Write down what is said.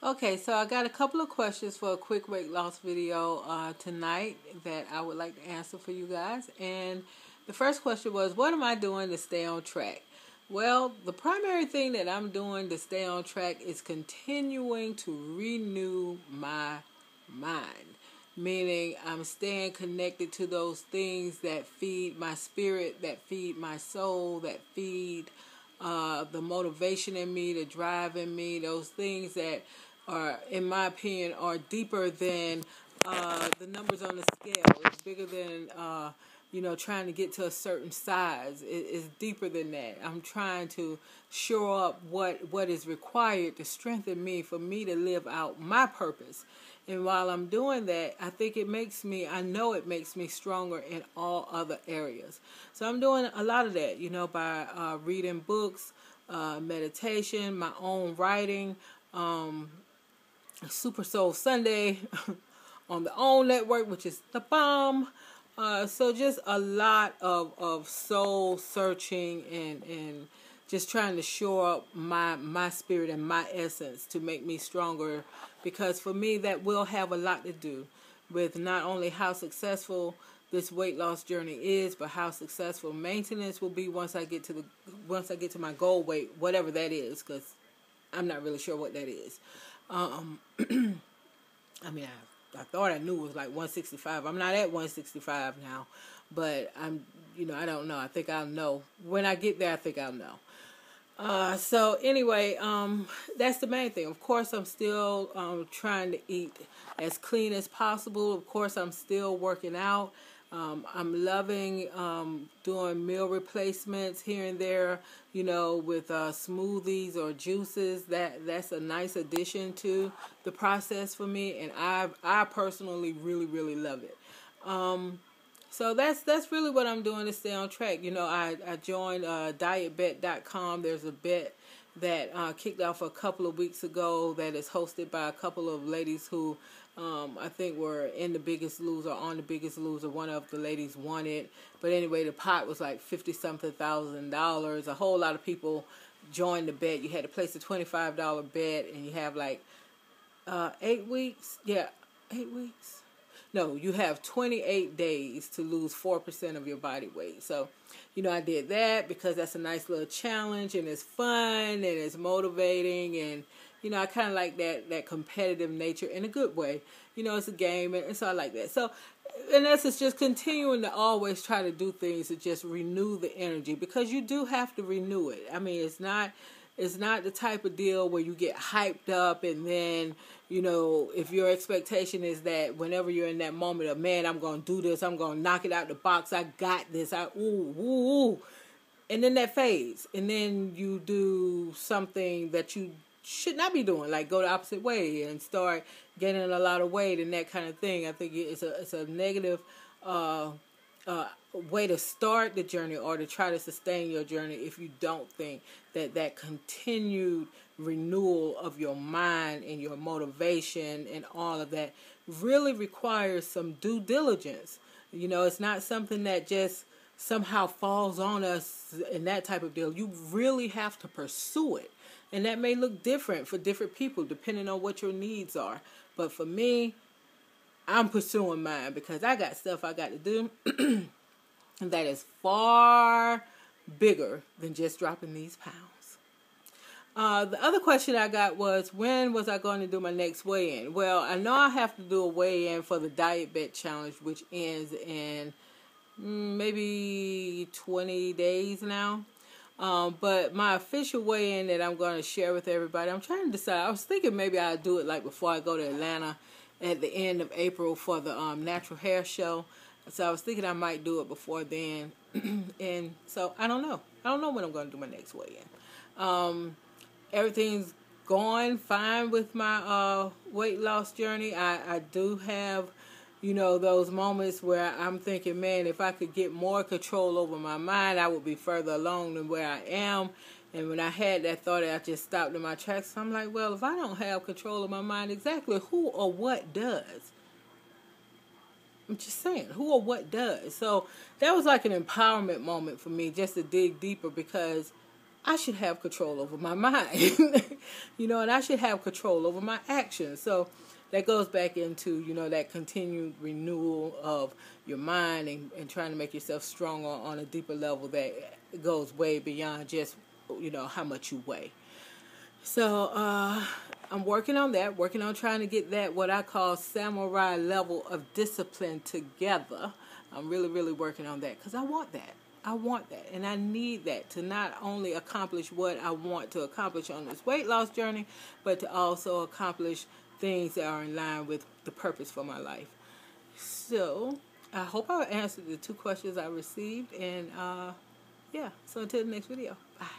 Okay, so I got a couple of questions for a quick weight loss video tonight that I would like to answer for you guys. And the first question was, what am I doing to stay on track? Well, the primary thing that I'm doing to stay on track is continuing to renew my mind. Meaning I'm staying connected to those things that feed my spirit, that feed my soul, that feed the motivation in me, the drive in me, those things that are, in my opinion, are deeper than the numbers on the scale. It's bigger than, trying to get to a certain size. It's deeper than that. I'm trying to shore up what is required to strengthen me for me to live out my purpose. And while I'm doing that, I know it makes me stronger in all other areas. So I'm doing a lot of that, by reading books, meditation, my own writing, Super Soul Sunday on the OWN network, which is the bomb. So just a lot of soul searching and just trying to shore up my spirit and my essence to make me stronger, because for me that will have a lot to do with not only how successful this weight loss journey is, but how successful maintenance will be once I get to my goal weight, whatever that is, because I'm not really sure what that is. I mean, I thought I knew it was like 165. I'm not at 165 now, but I don't know. I think I'll know when I get there. I think I'll know. So anyway, that's the main thing. Of course, I'm still trying to eat as clean as possible. Of course, I'm still working out. I'm loving doing meal replacements here and there, with smoothies or juices. That's a nice addition to the process for me, and I personally really, really love it. So that's really what I'm doing to stay on track. I joined dietbet.com. There's a bet that kicked off a couple of weeks ago that is hosted by a couple of ladies who I think were in The Biggest Loser, on The Biggest Loser. One of the ladies won it. But anyway, the pot was like $50-something thousand. A whole lot of people joined the bet. You had to place a $25 bet, and you have like 8 weeks. Yeah, 8 weeks. No, you have 28 days to lose 4% of your body weight. So, I did that because that's a nice little challenge, and it's fun, and it's motivating, and, I kind of like that competitive nature in a good way. It's a game, and so I like that. So, in essence, just continuing to always try to do things to just renew the energy, because you do have to renew it. I mean, it's not the type of deal where you get hyped up and then, if your expectation is that whenever you're in that moment of, man, I'm going to do this, I'm going to knock it out the box, I got this, ooh. And then that fades. And then you do something that you should not be doing, like go the opposite way and start gaining a lot of weight and that kind of thing. I think it's a negative way to start the journey or to try to sustain your journey if you don't think that continued renewal of your mind and your motivation and all of that really requires some due diligence. It's not something that just somehow falls on us in that type of deal. You really have to pursue it. And that may look different for different people depending on what your needs are. But for me, I'm pursuing mine because I got stuff I got to do that is far bigger than just dropping these pounds. The other question I got was, when was I going to do my next weigh-in? Well, I know I have to do a weigh-in for the Diet Bet Challenge, which ends in maybe 20 days now. But my official weigh-in that I'm going to share with everybody, I'm trying to decide. I was thinking maybe I'd do it like before I go to Atlanta at the end of April for the natural hair show. So I was thinking I might do it before then. And so I don't know. I don't know when I'm going to do my next weigh-in. Everything's going fine with my weight loss journey. I do have, those moments where I'm thinking, man, if I could get more control over my mind, I would be further along than where I am. And when I had that thought, I just stopped in my tracks. So I'm like, well, if I don't have control of my mind, exactly who or what does? I'm just saying, who or what does? So that was like an empowerment moment for me, just to dig deeper, because I should have control over my mind, and I should have control over my actions. So that goes back into, that continued renewal of your mind and trying to make yourself stronger on a deeper level that goes way beyond just, how much you weigh. So I'm working on that, working on trying to get that, what I call samurai level of discipline together. I'm really, really working on that because I want that. I want that, and I need that to not only accomplish what I want to accomplish on this weight loss journey, but to also accomplish things that are in line with the purpose for my life. So I hope I answered the 2 questions I received, and so until the next video, bye.